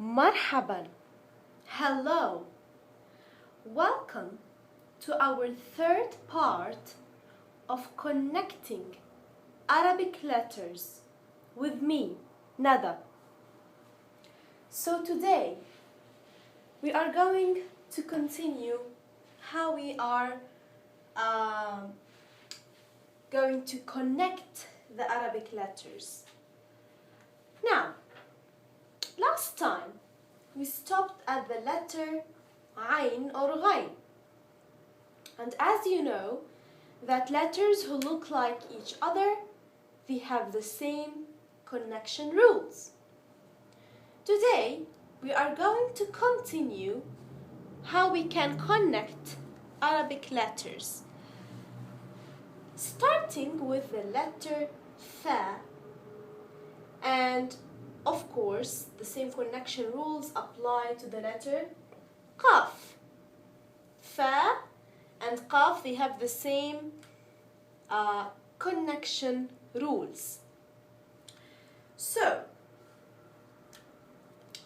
Marhaban. Hello. Welcome to our third part of connecting Arabic letters with me, Nada. So today we are going to continue how we are going to connect the Arabic letters. Now, last time we stopped at the letter Ain or Ghain. And as you know, that letters who look like each other, they have the same connection rules. Today, we are going to continue how we can connect Arabic letters, starting with the letter Fa, and of course, the same connection rules apply to the letter Qaf. Fa and Qaf, they have the same connection rules. So,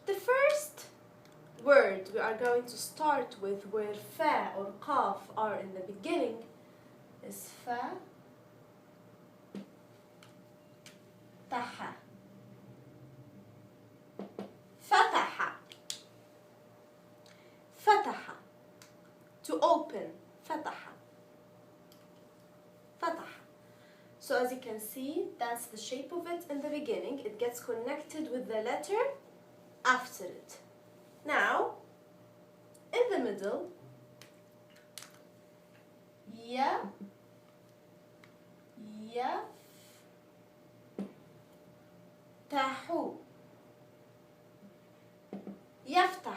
the first word we are going to start with, where Fa or Qaf are in the beginning, is Fa, Taha. Fataha. Fataha. To open. Fataha. Fataha. So as you can see, that's the shape of it in the beginning. It gets connected with the letter after it. Now, in the middle, Ya, Yaf, Tahu. يفتح.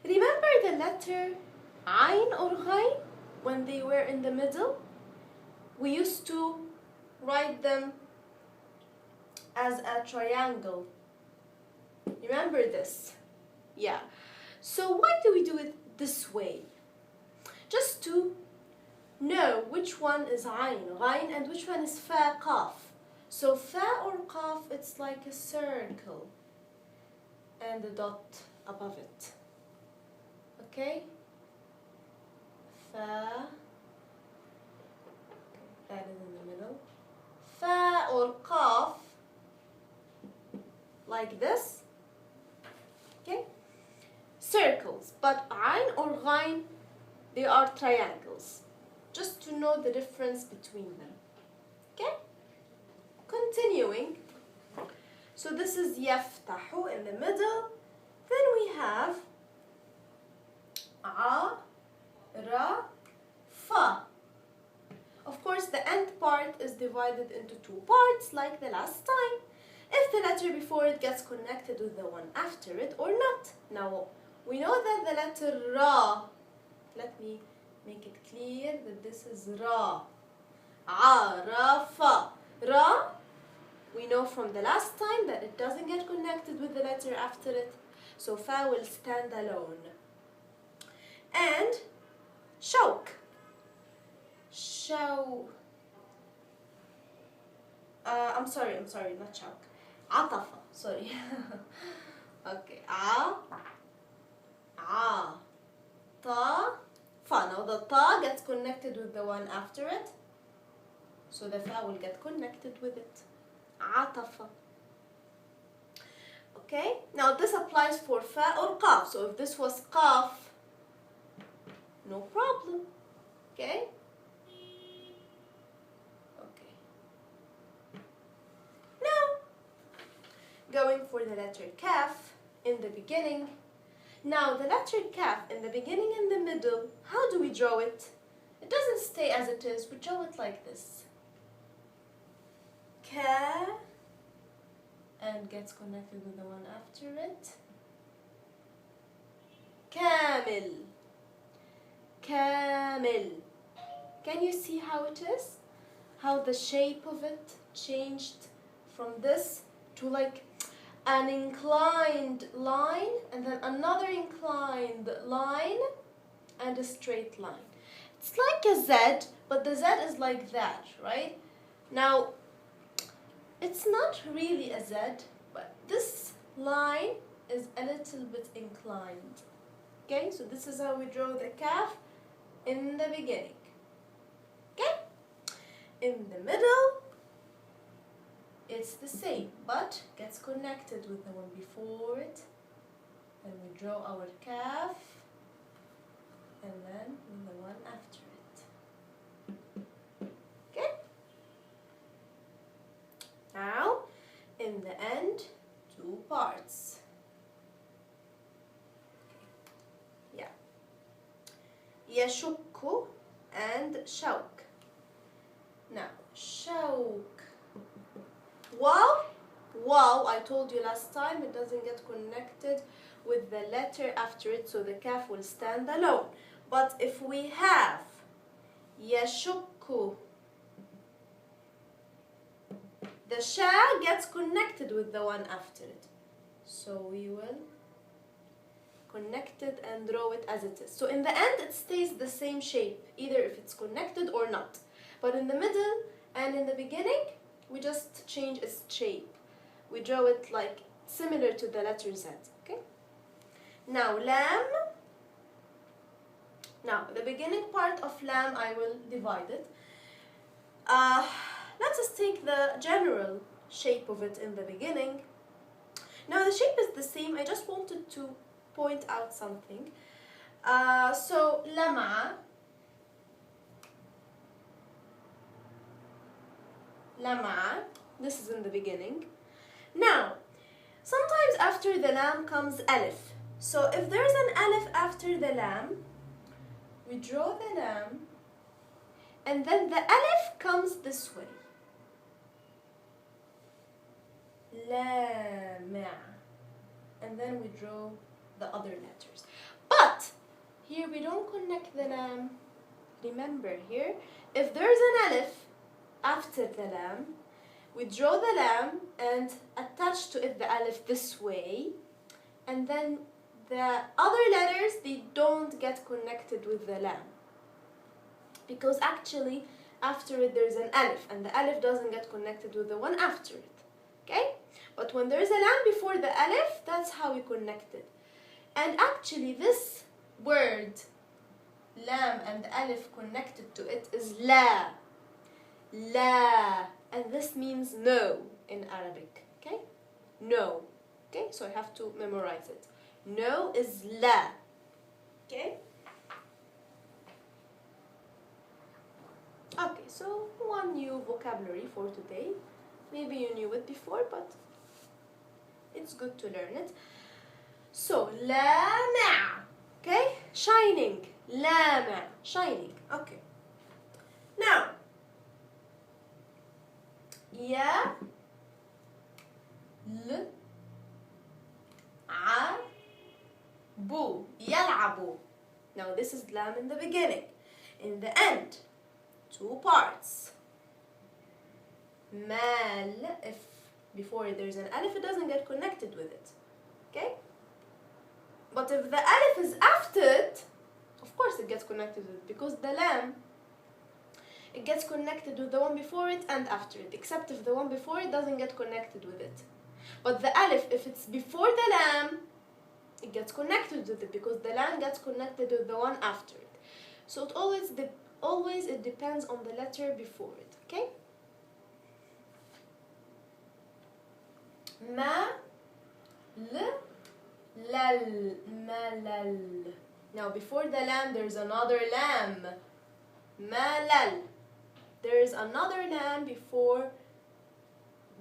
Remember the letter Ain or Ghain when they were in the middle? We used to write them as a triangle. Remember this? Yeah. So why do we do it this way? Just to know which one is Ain, Ghain, and which one is Fa, Qaf. So Fa or Qaf, it's like a circle and a dot above it. Okay? Fa. That is in the middle. Fa or Qaf, like this. Okay? Circles. But Ain or Ghain, they are triangles. Just to know the difference between them. Okay? Continuing. So this is yaftahu in the middle. Then we have a, ra, fa. Of course, the end part is divided into two parts like the last time, if the letter before it gets connected with the one after it or not. Now, we know that the letter ra, let me make it clear that this is ra. A, ra, fa. Ra, we know from the last time that it doesn't get connected with the letter after it, so Fa will stand alone. And Shawk. I'm sorry, not Shawk. Atafa, sorry. Okay, Ta, Fa. Now the Ta gets connected with the one after it, so the Fa will get connected with it. Atafa. Okay, now this applies for Fa or Qaf. So if this was Qaf, no problem. Okay? Okay. Now, going for the letter Qaf in the beginning. Now, the letter Qaf in the beginning and the middle, how do we draw it? It doesn't stay as it is. We draw it like this. Ka, and gets connected with the one after it. Kamil. Kamil. Can you see how it is? How the shape of it changed from this to like an inclined line and then another inclined line and a straight line. It's like a Z, but the Z is like that, right? Now, it's not really a Z, but this line is a little bit inclined. Okay, so this is how we draw the kaf in the beginning. Okay, in the middle, it's the same, but gets connected with the one before it. Then we draw our kaf, and then the one after it. Okay? Now, in the end, two parts. Yeah. يشك and شوك. Now, شوك. Wow, I told you last time, it doesn't get connected with the letter after it, so the kaf will stand alone. But if we have يشك, the sha gets connected with the one after it. So we will connect it and draw it as it is. So in the end, it stays the same shape, either if it's connected or not. But in the middle and in the beginning, we just change its shape. We draw it like similar to the letter Z, okay? Now, lam. Now, the beginning part of lam, I will divide it. Let us take the general shape of it in the beginning. Now, the shape is the same. I just wanted to point out something. So, lama. Lama. This is in the beginning. Now, sometimes after the lam comes alif. So if there's an alif after the lam, we draw the lam, and then the alif comes this way. Lama. And then we draw the other letters. But here we don't connect the lam. Remember here, if there's an alif after the lam, we draw the lam and attach to it the alif this way, and then the other letters, they don't get connected with the lam, because actually after it there's an alif, and the alif doesn't get connected with the one after it. Okay? But when there's a lam before the alif, that's how we connect it. And actually this word lam and the alif connected to it is la. La. And this means no in Arabic. Okay? No. Okay? So I have to memorize it. No is la. Okay? Okay, so one new vocabulary for today. Maybe you knew it before, but it's good to learn it. So, lama. Okay? Shining. Lama. Shining. Okay. Now, ya, l, a, bu. Yal'abu. Now, this is lam in the beginning. In the end, two parts. Mal, if before there's an alif, it doesn't get connected with it. Okay? But if the alif is after it, of course it gets connected with it, because the lam, it gets connected with the one before it and after it, except if the one before it doesn't get connected with it. But the alif, if it's before the lam, it gets connected with it, because the lam gets connected with the one after it. So it always it depends on the letter before it. Okay? Ma, l, lal, malal. Now before the lam there's another lam. Malal. There is another lam before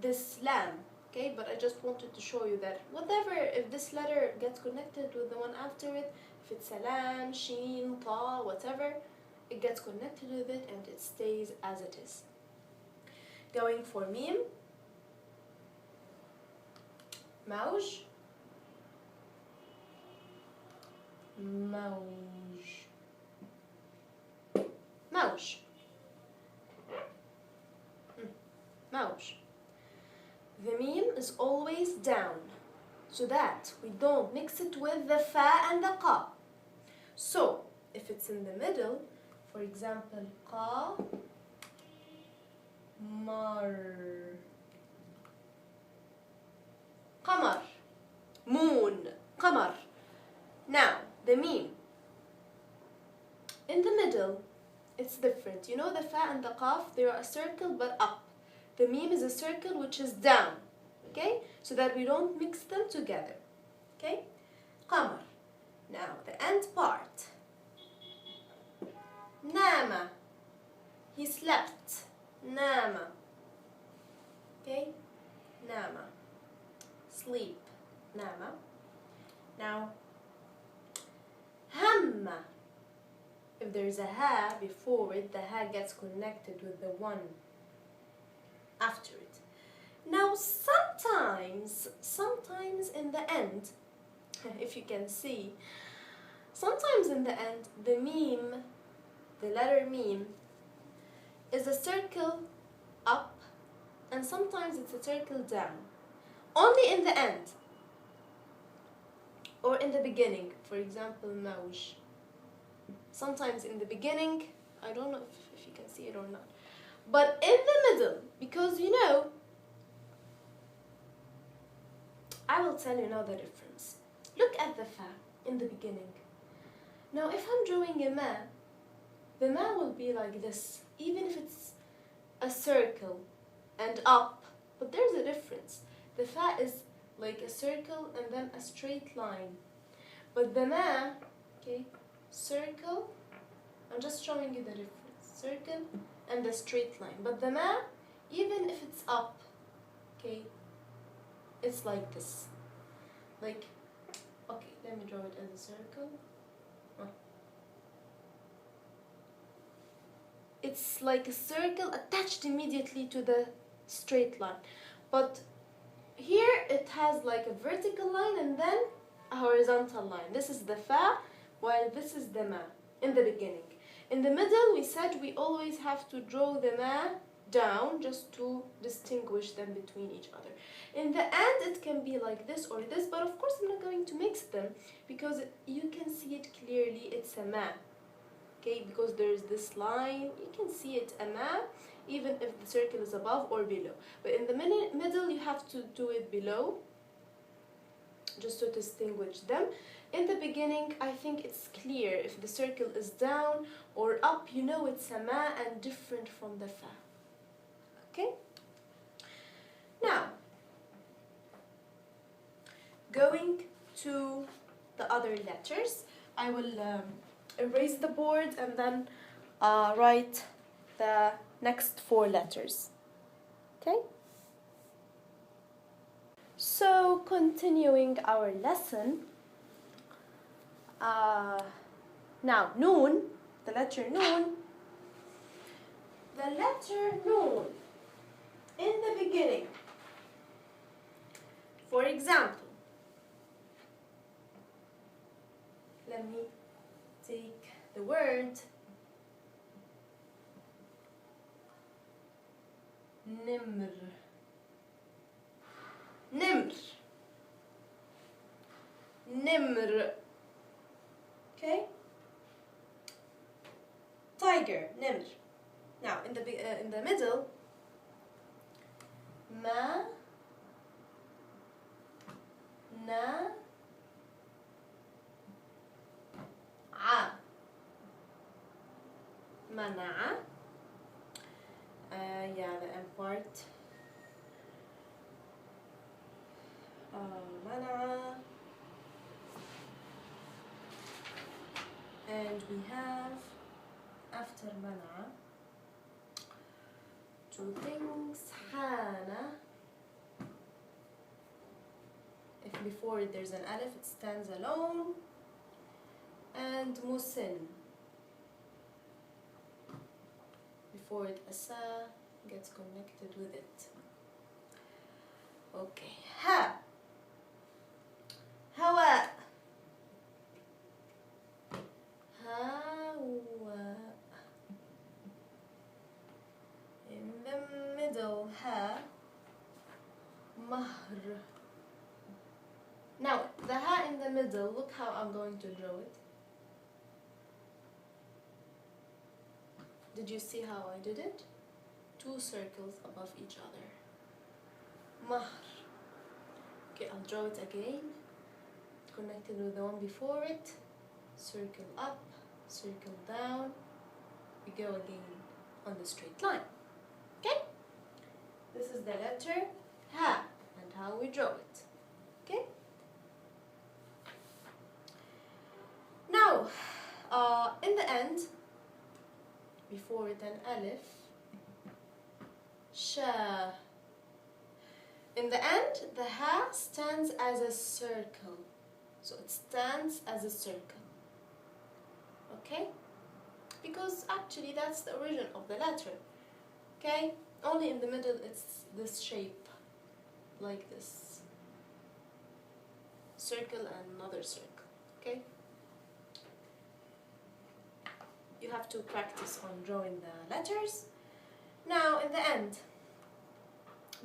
this lam. Okay, but I just wanted to show you that whatever, if this letter gets connected with the one after it, if it's a lam, sheen, ta, whatever, it gets connected with it and it stays as it is. Going for meem. Mauj. Mauj. Mauj. Mauj. The meem is always down, so that we don't mix it with the fa and the qa. So, if it's in the middle, for example, qa, mar, qamar. moon, qamar. Now, the meme. In the middle, it's different. You know the fa and the qaf, they're a circle but up. The meme is a circle which is down. Okay? So that we don't mix them together. Okay? Qamar. Now, the end part. Nama. He slept. Nama. Okay? Nama. Sleep. Nama. Now, hamma. If there's a ha before it, the ha gets connected with the one after it. Now, sometimes in the end, if you can see, sometimes in the end, the meme, the letter meme, is a circle up, and sometimes it's a circle down. Only in the end, or in the beginning. For example, mawj. Sometimes in the beginning, I don't know if you can see it or not, but in the middle, because you know, I will tell you now the difference. Look at the fa in the beginning. Now, if I'm drawing a ma, the ma will be like this, even if it's a circle and up, but there's a difference. The fa is like a circle and then a straight line, but the ma, okay, circle, I'm just showing you the difference, circle and the straight line, but the ma, even if it's up, okay, it's like this, like, okay, let me draw it as a circle. It's like a circle attached immediately to the straight line, but here it has like a vertical line and then a horizontal line. This is the fa, while this is the ma in the beginning. In the middle, we said we always have to draw the ma down just to distinguish them between each other. In the end, it can be like this or this, but of course I'm not going to mix them because you can see it clearly, it's a ma. Okay, because there's this line, you can see it a ma, even if the circle is above or below. But in the middle, you have to do it below, just to distinguish them. In the beginning, I think it's clear. If the circle is down or up, you know it's a ma and different from the fa. Okay? Now, going to the other letters, I will erase the board and then write the next 4 letters. Okay? So, continuing our lesson, now noon, the letter noon, in the beginning, for example, let me take the word nimr. Nimr. Okay? Tiger, nimr. Now, in the middle, ma, na, a. Mana'a. Yeah, the end part. Mana'a. And we have, after mana'a, 2 things. Hana. If before it there's an alif, it stands alone. And musin. Before it, asa gets connected with it. Okay. Ha. Hawa. Hawa. In the middle, ha. Mahr. Now, the ha in the middle, look how I'm going to draw it. Did you see how I did it? 2 circles above each other. Mahr. Okay, I'll draw it again. connected with the one before it, circle up, circle down, we go again on the straight line. Okay? This is the letter Ha and how we draw it. Okay? Now, in the end, before it an alif, Sha. In the end, the Ha stands as a circle. So it stands as a circle. Okay? Because actually that's the origin of the letter. Okay? Only in the middle it's this shape. Like this. Circle and another circle. Okay? You have to practice on drawing the letters. Now, in the end,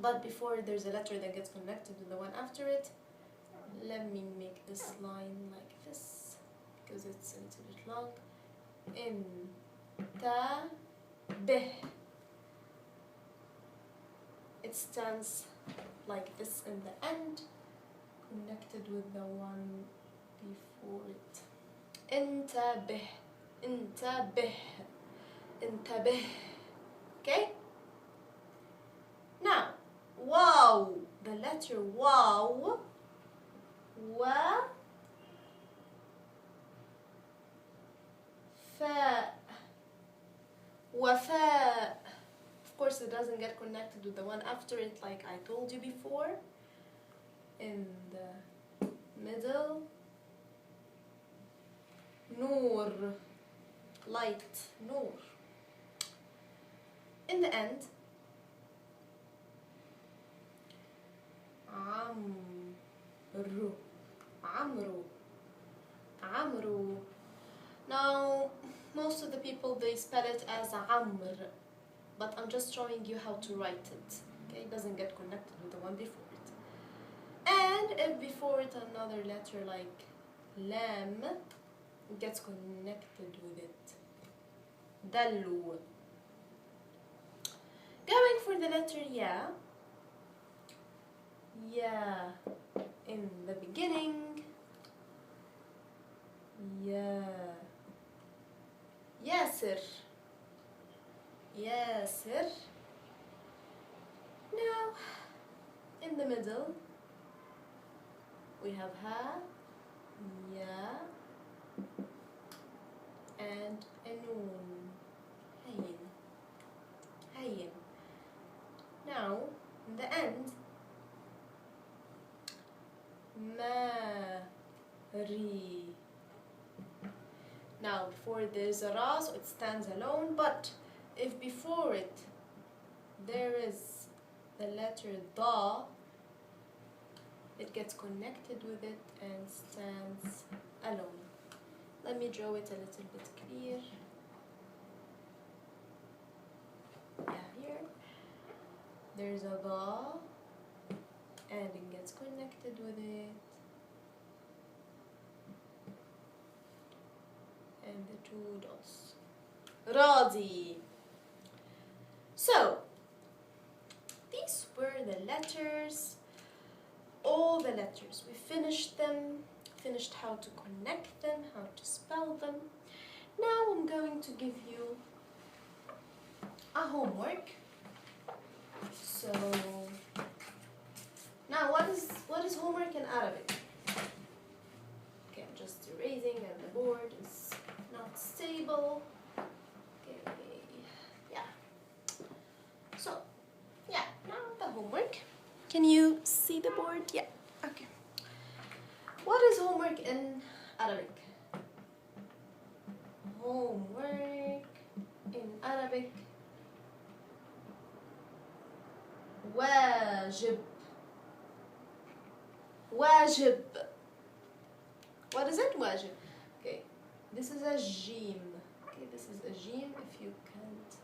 but before there's a letter that gets connected with the one after it, let me make this line like this, because it's a little bit long. In, ta, bih. It stands like this in the end, connected with the one before it. Intabih, intabih, intabih. Okay? Now, wow, the letter wow, wa, fa, wafa. Of course, it doesn't get connected with the one after it, like I told you before. In the middle, nur, light, nur. In the end, amru, amru, amru. Now, most of the people, they spell it as amr, but I'm just showing you how to write it. Okay, it doesn't get connected with the one before it. And if before it another letter like lam, it gets connected with it. Dallu. Going for the letter ya. Ya in the beginning. Ya. Yasir. Yasir. Now, in the middle, we have ha, ya, and a noon. Hayin. Hayin. Now, in the end, Mari. Now, before there's a ra, so it stands alone, but if before it there is the letter da, it gets connected with it and stands alone. Let me draw it a little bit clear. Yeah, here. There's a da, and it gets connected with it. And the two dots. Radi. So, these were the letters, all the letters. We finished them, finished how to connect them, how to spell them. Now I'm going to give you a homework. So, now what is homework in Arabic? Okay, I'm just erasing and the board is not stable. Okay, yeah. So, yeah, now the homework. Can you see the board? Yeah, okay. What is homework in Arabic? Homework in Arabic. Wajib. Wajib. What is it? Wajib. Okay, this is a jim. Okay, this is a jim if you can't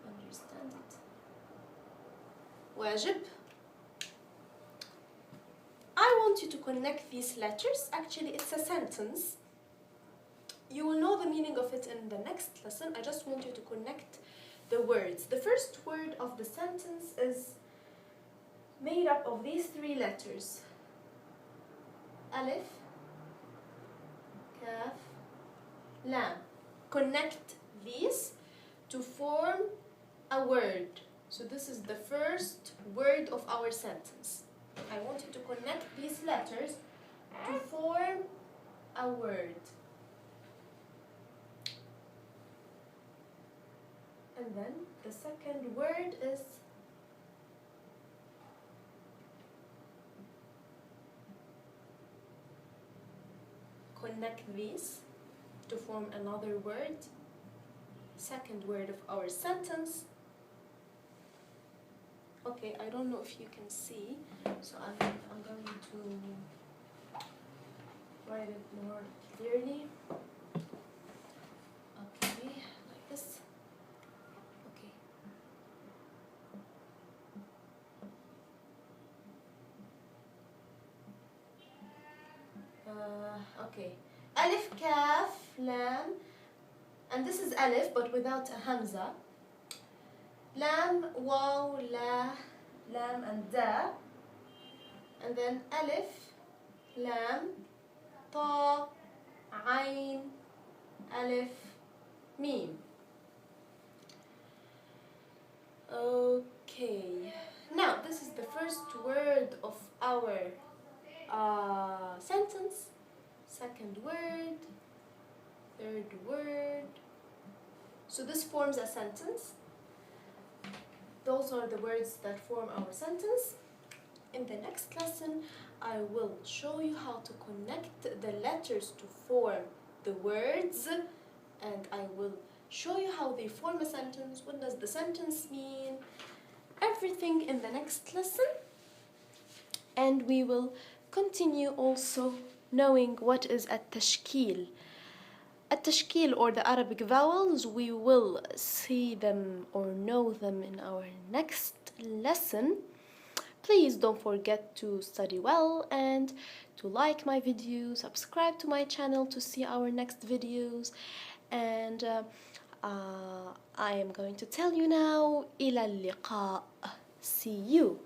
understand it. Wajib. I want you to connect these letters. Actually, it's a sentence. You will know the meaning of it in the next lesson. I just want you to connect the words. The first word of the sentence is made up of these three letters. Alif, Qaf, Lam. Connect these to form a word. So this is the first word of our sentence. I want you to connect these letters to form a word. And then the second word is connect these to form another word. Second word of our sentence. Okay, I don't know if you can see, so I'm going to write it more clearly. Okay, like this. Okay. Okay. Alif, Qaf, Lam, and this is Alif but without a Hamza. Lam, Waw, La, Lam, and Da. And then Alif, Lam, Ta, Ain, Alif, Meem. Okay. Now, this is the first word of our sentence. Second word. Third word. So this forms a sentence. Those are the words that form our sentence. In the next lesson, I will show you how to connect the letters to form the words, and I will show you how they form a sentence. What does the sentence mean? Everything in the next lesson. And we will continue also knowing what is at-tashkil. At-tashkil, or the Arabic vowels, we will see them or know them in our next lesson. Please don't forget to study well and to like my video, subscribe to my channel to see our next videos. And I am going to tell you now, إلى اللقاء. See you.